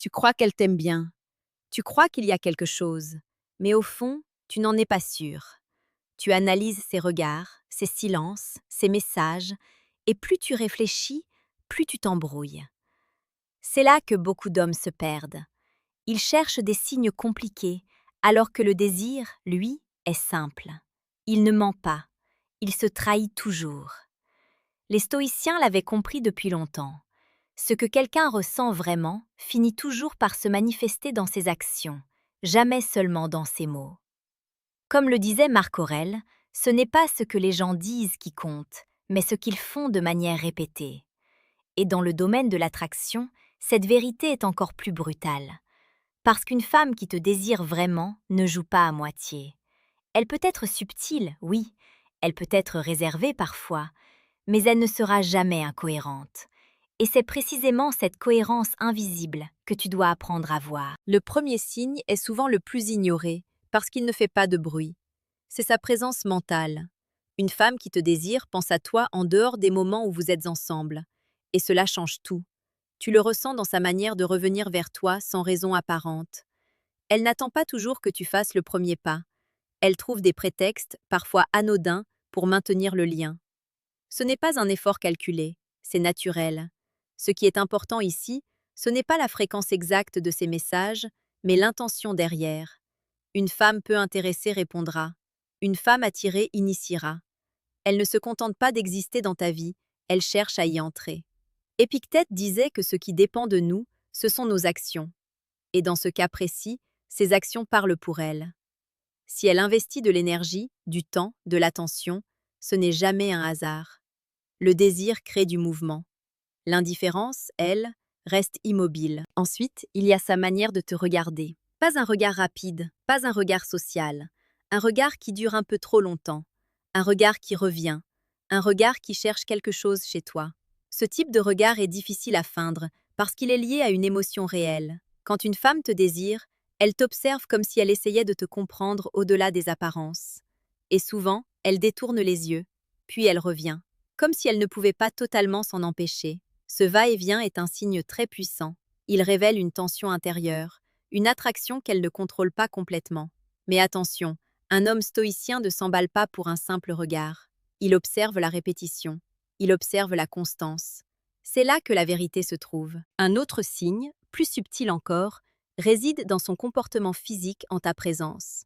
Tu crois qu'elle t'aime bien. Tu crois qu'il y a quelque chose. Mais au fond, tu n'en es pas sûr. Tu analyses ses regards, ses silences, ses messages, et plus tu réfléchis, plus tu t'embrouilles. C'est là que beaucoup d'hommes se perdent. Ils cherchent des signes compliqués, alors que le désir, lui, est simple. Il ne ment pas. Il se trahit toujours. Les stoïciens l'avaient compris depuis longtemps. Ce que quelqu'un ressent vraiment finit toujours par se manifester dans ses actions, jamais seulement dans ses mots. Comme le disait Marc Aurèle, ce n'est pas ce que les gens disent qui compte, mais ce qu'ils font de manière répétée. Et dans le domaine de l'attraction, cette vérité est encore plus brutale. Parce qu'une femme qui te désire vraiment ne joue pas à moitié. Elle peut être subtile, oui, elle peut être réservée parfois, mais elle ne sera jamais incohérente. Et c'est précisément cette cohérence invisible que tu dois apprendre à voir. Le premier signe est souvent le plus ignoré, parce qu'il ne fait pas de bruit. C'est sa présence mentale. Une femme qui te désire pense à toi en dehors des moments où vous êtes ensemble. Et cela change tout. Tu le ressens dans sa manière de revenir vers toi sans raison apparente. Elle n'attend pas toujours que tu fasses le premier pas. Elle trouve des prétextes, parfois anodins, pour maintenir le lien. Ce n'est pas un effort calculé, c'est naturel. Ce qui est important ici, ce n'est pas la fréquence exacte de ces messages, mais l'intention derrière. Une femme peu intéressée répondra. Une femme attirée initiera. Elle ne se contente pas d'exister dans ta vie, elle cherche à y entrer. Épictète disait que ce qui dépend de nous, ce sont nos actions. Et dans ce cas précis, ces actions parlent pour elle. Si elle investit de l'énergie, du temps, de l'attention, ce n'est jamais un hasard. Le désir crée du mouvement. L'indifférence, elle, reste immobile. Ensuite, il y a sa manière de te regarder. Pas un regard rapide, pas un regard social. Un regard qui dure un peu trop longtemps. Un regard qui revient. Un regard qui cherche quelque chose chez toi. Ce type de regard est difficile à feindre parce qu'il est lié à une émotion réelle. Quand une femme te désire, elle t'observe comme si elle essayait de te comprendre au-delà des apparences. Et souvent, elle détourne les yeux, puis elle revient, comme si elle ne pouvait pas totalement s'en empêcher. Ce va-et-vient est un signe très puissant. Il révèle une tension intérieure, une attraction qu'elle ne contrôle pas complètement. Mais attention, un homme stoïcien ne s'emballe pas pour un simple regard. Il observe la répétition, il observe la constance. C'est là que la vérité se trouve. Un autre signe, plus subtil encore, réside dans son comportement physique en ta présence.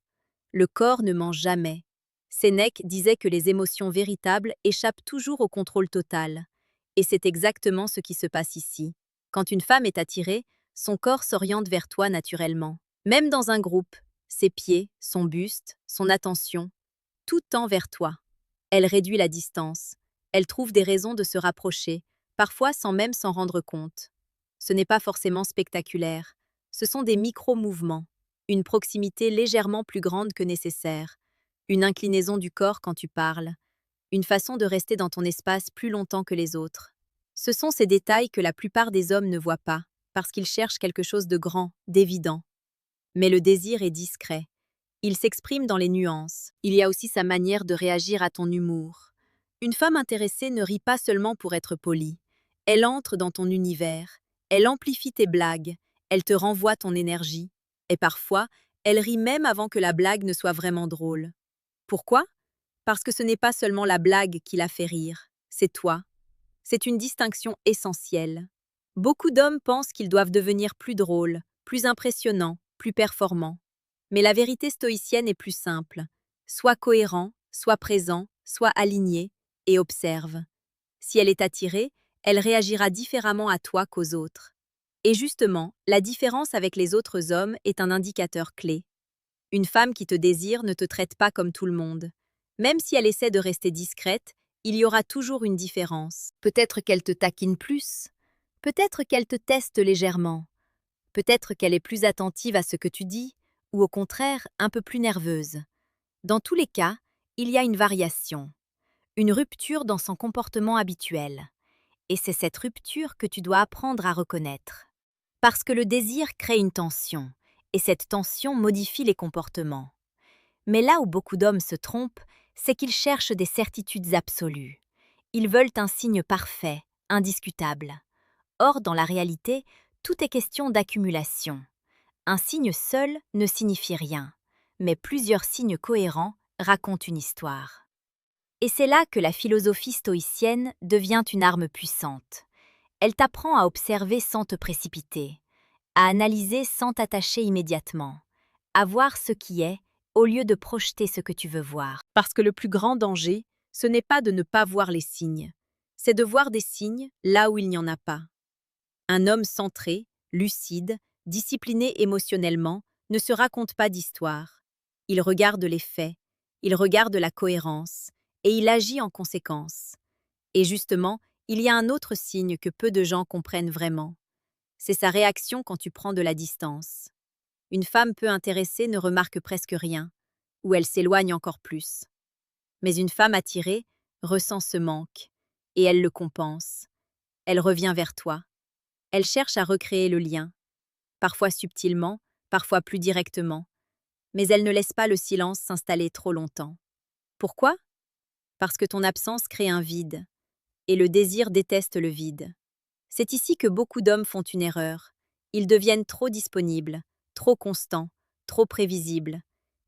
Le corps ne ment jamais. Sénèque disait que les émotions véritables échappent toujours au contrôle total. Et c'est exactement ce qui se passe ici. Quand une femme est attirée, son corps s'oriente vers toi naturellement. Même dans un groupe, ses pieds, son buste, son attention, tout tend vers toi. Elle réduit la distance. Elle trouve des raisons de se rapprocher, parfois sans même s'en rendre compte. Ce n'est pas forcément spectaculaire. Ce sont des micro-mouvements, une proximité légèrement plus grande que nécessaire, une inclinaison du corps quand tu parles, une façon de rester dans ton espace plus longtemps que les autres. Ce sont ces détails que la plupart des hommes ne voient pas, parce qu'ils cherchent quelque chose de grand, d'évident. Mais le désir est discret. Il s'exprime dans les nuances. Il y a aussi sa manière de réagir à ton humour. Une femme intéressée ne rit pas seulement pour être polie. Elle entre dans ton univers. Elle amplifie tes blagues. Elle te renvoie ton énergie. Et parfois, elle rit même avant que la blague ne soit vraiment drôle. Pourquoi? Parce que ce n'est pas seulement la blague qui la fait rire. C'est toi. C'est une distinction essentielle. Beaucoup d'hommes pensent qu'ils doivent devenir plus drôles, plus impressionnants, plus performants. Mais la vérité stoïcienne est plus simple. Sois cohérent, sois présent, sois aligné et observe. Si elle est attirée, elle réagira différemment à toi qu'aux autres. Et justement, la différence avec les autres hommes est un indicateur clé. Une femme qui te désire ne te traite pas comme tout le monde. Même si elle essaie de rester discrète, il y aura toujours une différence. Peut-être qu'elle te taquine plus. Peut-être qu'elle te teste légèrement. Peut-être qu'elle est plus attentive à ce que tu dis, ou au contraire, un peu plus nerveuse. Dans tous les cas, il y a une variation, une rupture dans son comportement habituel. Et c'est cette rupture que tu dois apprendre à reconnaître. Parce que le désir crée une tension, et cette tension modifie les comportements. Mais là où beaucoup d'hommes se trompent, c'est qu'ils cherchent des certitudes absolues. Ils veulent un signe parfait, indiscutable. Or, dans la réalité, Tout est question d'accumulation. Un signe seul ne signifie rien, mais plusieurs signes cohérents racontent une histoire. Et c'est là que la philosophie stoïcienne devient une arme puissante. Elle t'apprend à observer sans te précipiter, à analyser sans t'attacher immédiatement, à voir ce qui est au lieu de projeter ce que tu veux voir. Parce que le plus grand danger, ce n'est pas de ne pas voir les signes, c'est de voir des signes là où il n'y en a pas. Un homme centré, lucide, discipliné émotionnellement, ne se raconte pas d'histoire. Il regarde les faits, il regarde la cohérence, et il agit en conséquence. Et justement, il y a un autre signe que peu de gens comprennent vraiment. C'est sa réaction quand tu prends de la distance. Une femme peu intéressée ne remarque presque rien, ou elle s'éloigne encore plus. Mais une femme attirée ressent ce manque, et elle le compense. Elle revient vers toi. Elle cherche à recréer le lien, parfois subtilement, parfois plus directement, mais elle ne laisse pas le silence s'installer trop longtemps. Pourquoi? Parce que ton absence crée un vide, et le désir déteste le vide. C'est ici que beaucoup d'hommes font une erreur. Ils deviennent trop disponibles, trop constants, trop prévisibles,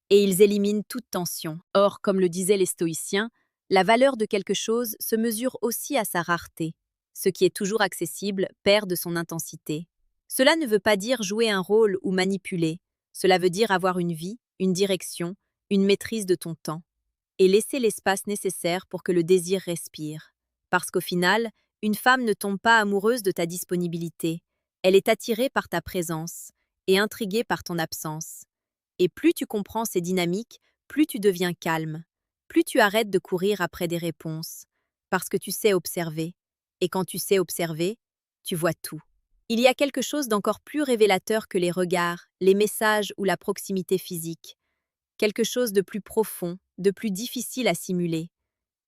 et ils éliminent toute tension. Or, comme le disaient les stoïciens, la valeur de quelque chose se mesure aussi à sa rareté. Ce qui est toujours accessible perd de son intensité. Cela ne veut pas dire jouer un rôle ou manipuler. Cela veut dire avoir une vie, une direction, une maîtrise de ton temps. Et laisser l'espace nécessaire pour que le désir respire. Parce qu'au final, une femme ne tombe pas amoureuse de ta disponibilité. Elle est attirée par ta présence et intriguée par ton absence. Et plus tu comprends ces dynamiques, plus tu deviens calme, plus tu arrêtes de courir après des réponses, parce que tu sais observer. Et quand tu sais observer, tu vois tout. Il y a quelque chose d'encore plus révélateur que les regards, les messages ou la proximité physique. Quelque chose de plus profond, de plus difficile à simuler.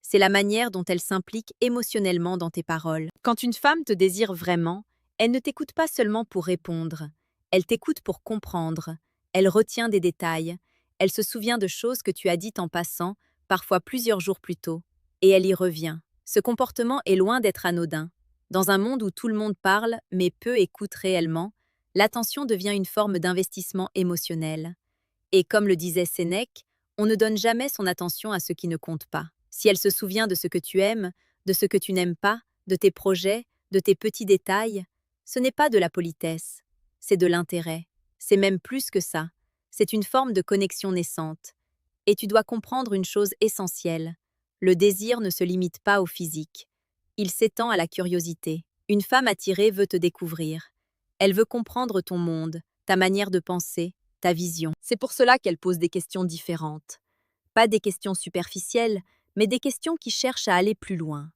C'est la manière dont elle s'implique émotionnellement dans tes paroles. Quand une femme te désire vraiment, elle ne t'écoute pas seulement pour répondre, elle t'écoute pour comprendre, elle retient des détails, elle se souvient de choses que tu as dites en passant, parfois plusieurs jours plus tôt, et elle y revient. Ce comportement est loin d'être anodin. Dans un monde où tout le monde parle, mais peu écoute réellement, l'attention devient une forme d'investissement émotionnel. Et comme le disait Sénèque, on ne donne jamais son attention à ce qui ne compte pas. Si elle se souvient de ce que tu aimes, de ce que tu n'aimes pas, de tes projets, de tes petits détails, ce n'est pas de la politesse, c'est de l'intérêt. C'est même plus que ça. C'est une forme de connexion naissante. Et tu dois comprendre une chose essentielle. Le désir ne se limite pas au physique. Il s'étend à la curiosité. Une femme attirée veut te découvrir. Elle veut comprendre ton monde, ta manière de penser, ta vision. C'est pour cela qu'elle pose des questions différentes. Pas des questions superficielles, mais des questions qui cherchent à aller plus loin.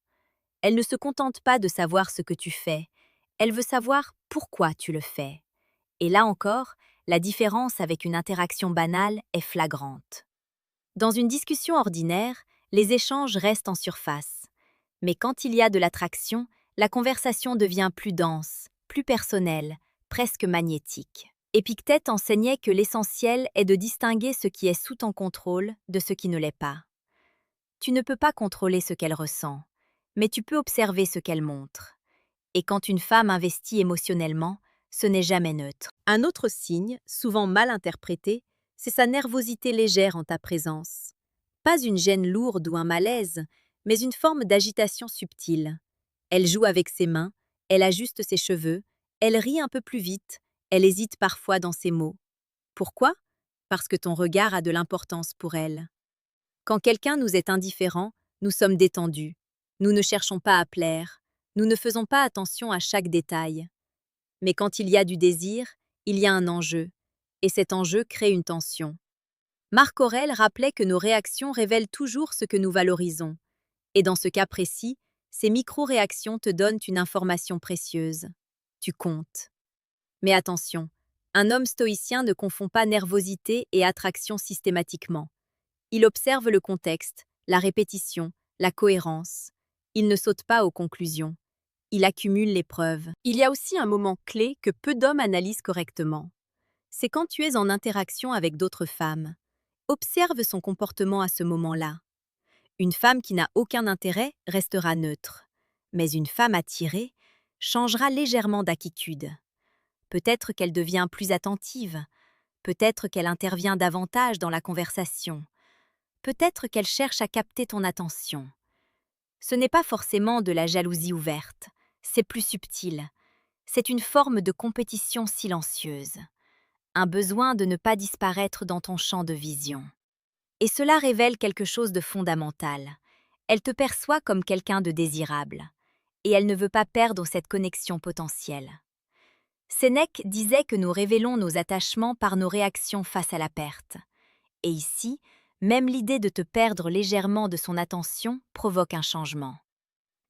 Elle ne se contente pas de savoir ce que tu fais, elle veut savoir pourquoi tu le fais. Et là encore, la différence avec une interaction banale est flagrante. Dans une discussion ordinaire, les échanges restent en surface. Mais quand il y a de l'attraction, la conversation devient plus dense, plus personnelle, presque magnétique. Épictète enseignait que l'essentiel est de distinguer ce qui est sous ton contrôle de ce qui ne l'est pas. Tu ne peux pas contrôler ce qu'elle ressent, mais tu peux observer ce qu'elle montre. Et quand une femme investit émotionnellement, ce n'est jamais neutre. Un autre signe, souvent mal interprété, c'est sa nervosité légère en ta présence. Pas une gêne lourde ou un malaise, mais une forme d'agitation subtile. Elle joue avec ses mains, elle ajuste ses cheveux, elle rit un peu plus vite, elle hésite parfois dans ses mots. Pourquoi? Parce que ton regard a de l'importance pour elle. Quand quelqu'un nous est indifférent, nous sommes détendus. Nous ne cherchons pas à plaire. Nous ne faisons pas attention à chaque détail. Mais quand il y a du désir, il y a un enjeu. Et cet enjeu crée une tension. Marc Aurèle rappelait que nos réactions révèlent toujours ce que nous valorisons. Et dans ce cas précis, ces micro-réactions te donnent une information précieuse. Tu comptes. Mais attention, un homme stoïcien ne confond pas nervosité et attraction systématiquement. Il observe le contexte, la répétition, la cohérence. Il ne saute pas aux conclusions. Il accumule les preuves. Il y a aussi un moment clé que peu d'hommes analysent correctement. C'est quand tu es en interaction avec d'autres femmes. Observe son comportement à ce moment-là. Une femme qui n'a aucun intérêt restera neutre. Mais une femme attirée changera légèrement d'attitude. Peut-être qu'elle devient plus attentive. Peut-être qu'elle intervient davantage dans la conversation. Peut-être qu'elle cherche à capter ton attention. Ce n'est pas forcément de la jalousie ouverte. C'est plus subtil. C'est une forme de compétition silencieuse. Un besoin de ne pas disparaître dans ton champ de vision. Et cela révèle quelque chose de fondamental. Elle te perçoit comme quelqu'un de désirable. Et elle ne veut pas perdre cette connexion potentielle. Sénèque disait que nous révélons nos attachements par nos réactions face à la perte. Et ici, même l'idée de te perdre légèrement de son attention provoque un changement.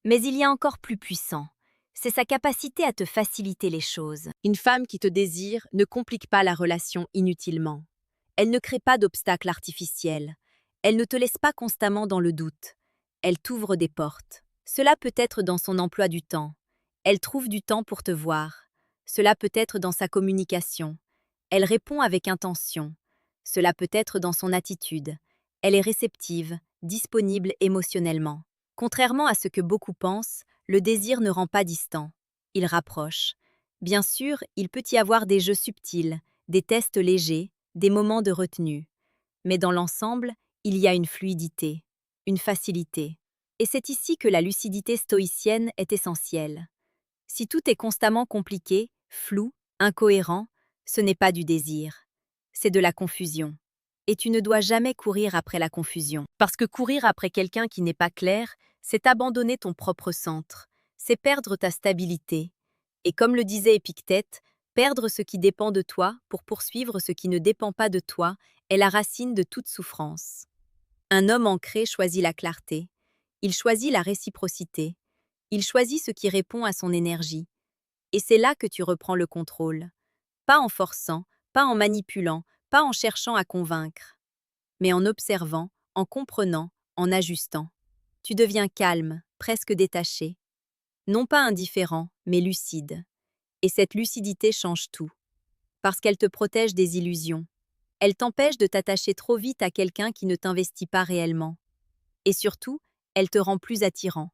Mais il y a encore plus puissant. C'est sa capacité à te faciliter les choses. Une femme qui te désire ne complique pas la relation inutilement. Elle ne crée pas d'obstacles artificiels. Elle ne te laisse pas constamment dans le doute. Elle t'ouvre des portes. Cela peut être dans son emploi du temps. Elle trouve du temps pour te voir. Cela peut être dans sa communication. Elle répond avec intention. Cela peut être dans son attitude. Elle est réceptive, disponible émotionnellement. Contrairement à ce que beaucoup pensent, le désir ne rend pas distant. Il rapproche. Bien sûr, il peut y avoir des jeux subtils, des tests légers, des moments de retenue. Mais dans l'ensemble, il y a une fluidité, une facilité. Et c'est ici que la lucidité stoïcienne est essentielle. Si tout est constamment compliqué, flou, incohérent, ce n'est pas du désir. C'est de la confusion. Et tu ne dois jamais courir après la confusion. Parce que courir après quelqu'un qui n'est pas clair, c'est abandonner ton propre centre, c'est perdre ta stabilité. Et comme le disait Épictète, perdre ce qui dépend de toi pour poursuivre ce qui ne dépend pas de toi est la racine de toute souffrance. Un homme ancré choisit la clarté. Il choisit la réciprocité. Il choisit ce qui répond à son énergie. Et c'est là que tu reprends le contrôle. Pas en forçant, pas en manipulant, pas en cherchant à convaincre, mais en observant, en comprenant, en ajustant. Tu deviens calme, presque détaché. Non pas indifférent, mais lucide. Et cette lucidité change tout. Parce qu'elle te protège des illusions. Elle t'empêche de t'attacher trop vite à quelqu'un qui ne t'investit pas réellement. Et surtout, elle te rend plus attirant.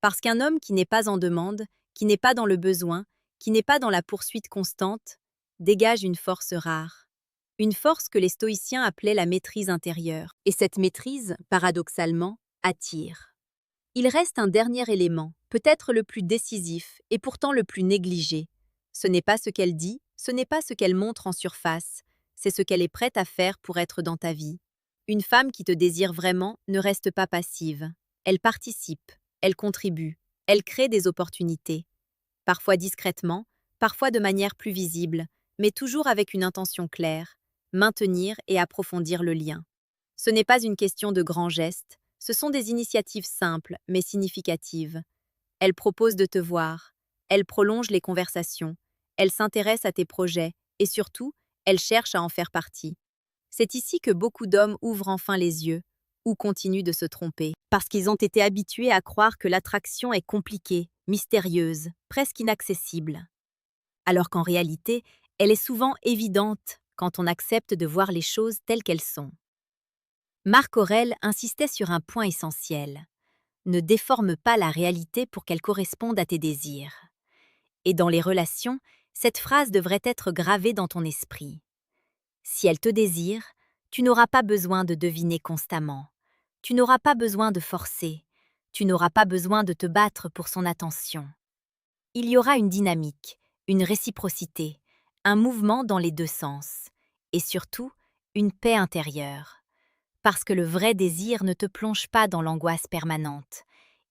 Parce qu'un homme qui n'est pas en demande, qui n'est pas dans le besoin, qui n'est pas dans la poursuite constante, dégage une force rare. Une force que les stoïciens appelaient la maîtrise intérieure. Et cette maîtrise, paradoxalement, attire. Il reste un dernier élément, peut-être le plus décisif et pourtant le plus négligé. Ce n'est pas ce qu'elle dit, ce n'est pas ce qu'elle montre en surface, c'est ce qu'elle est prête à faire pour être dans ta vie. Une femme qui te désire vraiment ne reste pas passive. Elle participe, elle contribue, elle crée des opportunités. Parfois discrètement, parfois de manière plus visible, mais toujours avec une intention claire, maintenir et approfondir le lien. Ce n'est pas une question de grands gestes, ce sont des initiatives simples mais significatives. Elle propose de te voir, elle prolonge les conversations, elle s'intéresse à tes projets et surtout, elle cherche à en faire partie. C'est ici que beaucoup d'hommes ouvrent enfin les yeux ou continuent de se tromper, parce qu'ils ont été habitués à croire que l'attraction est compliquée, mystérieuse, presque inaccessible. Alors qu'en réalité, elle est souvent évidente quand on accepte de voir les choses telles qu'elles sont. Marc Aurèle insistait sur un point essentiel. Ne déforme pas la réalité pour qu'elle corresponde à tes désirs. Et dans les relations, cette phrase devrait être gravée dans ton esprit. Si elle te désire, tu n'auras pas besoin de deviner constamment. Tu n'auras pas besoin de forcer. Tu n'auras pas besoin de te battre pour son attention. Il y aura une dynamique, une réciprocité, un mouvement dans les deux sens. Et surtout, une paix intérieure. Parce que le vrai désir ne te plonge pas dans l'angoisse permanente.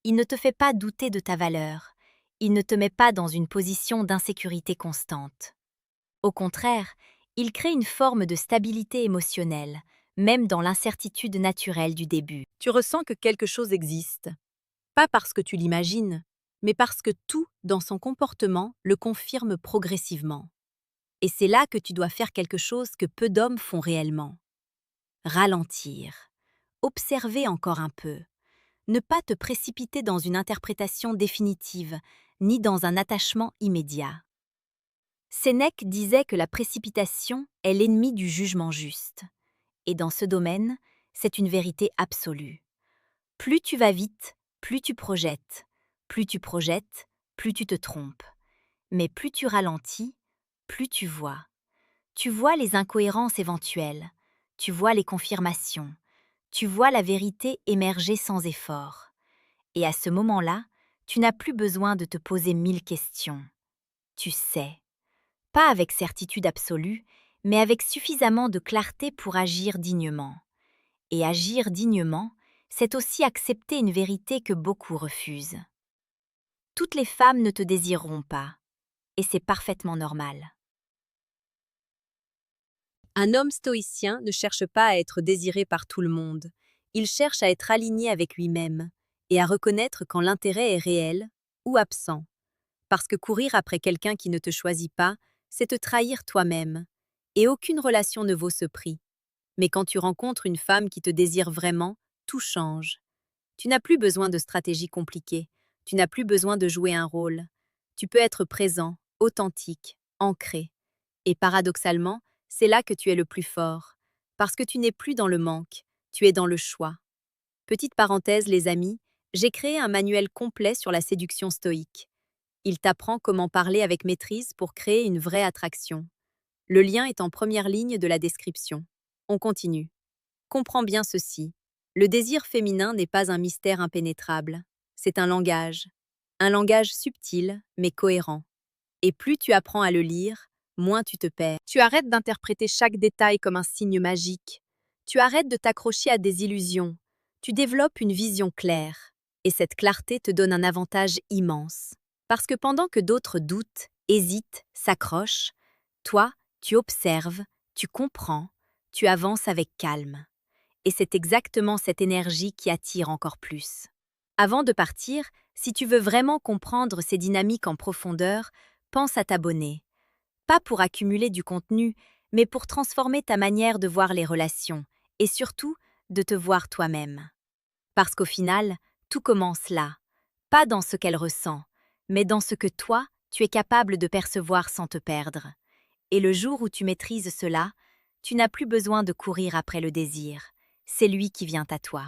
Il ne te fait pas douter de ta valeur. Il ne te met pas dans une position d'insécurité constante. Au contraire, il crée une forme de stabilité émotionnelle, même dans l'incertitude naturelle du début. Tu ressens que quelque chose existe. Pas parce que tu l'imagines, mais parce que tout, dans son comportement, le confirme progressivement. Et c'est là que tu dois faire quelque chose que peu d'hommes font réellement. Ralentir. Observer encore un peu. Ne pas te précipiter dans une interprétation définitive, ni dans un attachement immédiat. Sénèque disait que la précipitation est l'ennemi du jugement juste. Et dans ce domaine, c'est une vérité absolue. Plus tu vas vite, plus tu projettes. Plus tu projettes, plus tu te trompes. Mais plus tu ralentis, plus tu vois. Tu vois les incohérences éventuelles, tu vois les confirmations, tu vois la vérité émerger sans effort. Et à ce moment-là, tu n'as plus besoin de te poser 1000 questions. Tu sais. Pas avec certitude absolue, mais avec suffisamment de clarté pour agir dignement. Et agir dignement, c'est aussi accepter une vérité que beaucoup refusent. Toutes les femmes ne te désireront pas, et c'est parfaitement normal. Un homme stoïcien ne cherche pas à être désiré par tout le monde. Il cherche à être aligné avec lui-même et à reconnaître quand l'intérêt est réel ou absent. Parce que courir après quelqu'un qui ne te choisit pas, c'est te trahir toi-même. Et aucune relation ne vaut ce prix. Mais quand tu rencontres une femme qui te désire vraiment, tout change. Tu n'as plus besoin de stratégies compliquées. Tu n'as plus besoin de jouer un rôle. Tu peux être présent, authentique, ancré. Et paradoxalement, c'est là que tu es le plus fort. Parce que tu n'es plus dans le manque, tu es dans le choix. Petite parenthèse, les amis, j'ai créé un manuel complet sur la séduction stoïque. Il t'apprend comment parler avec maîtrise pour créer une vraie attraction. Le lien est en première ligne de la description. On continue. Comprends bien ceci. Le désir féminin n'est pas un mystère impénétrable. C'est un langage. Un langage subtil, mais cohérent. Et plus tu apprends à le lire, moins tu te perds. Tu arrêtes d'interpréter chaque détail comme un signe magique. Tu arrêtes de t'accrocher à des illusions. Tu développes une vision claire. Et cette clarté te donne un avantage immense. Parce que pendant que d'autres doutent, hésitent, s'accrochent, toi, tu observes, tu comprends, tu avances avec calme. Et c'est exactement cette énergie qui attire encore plus. Avant de partir, si tu veux vraiment comprendre ces dynamiques en profondeur, pense à t'abonner. Pas pour accumuler du contenu, mais pour transformer ta manière de voir les relations et surtout de te voir toi-même. Parce qu'au final, tout commence là, pas dans ce qu'elle ressent, mais dans ce que toi, tu es capable de percevoir sans te perdre. Et le jour où tu maîtrises cela, tu n'as plus besoin de courir après le désir. C'est lui qui vient à toi.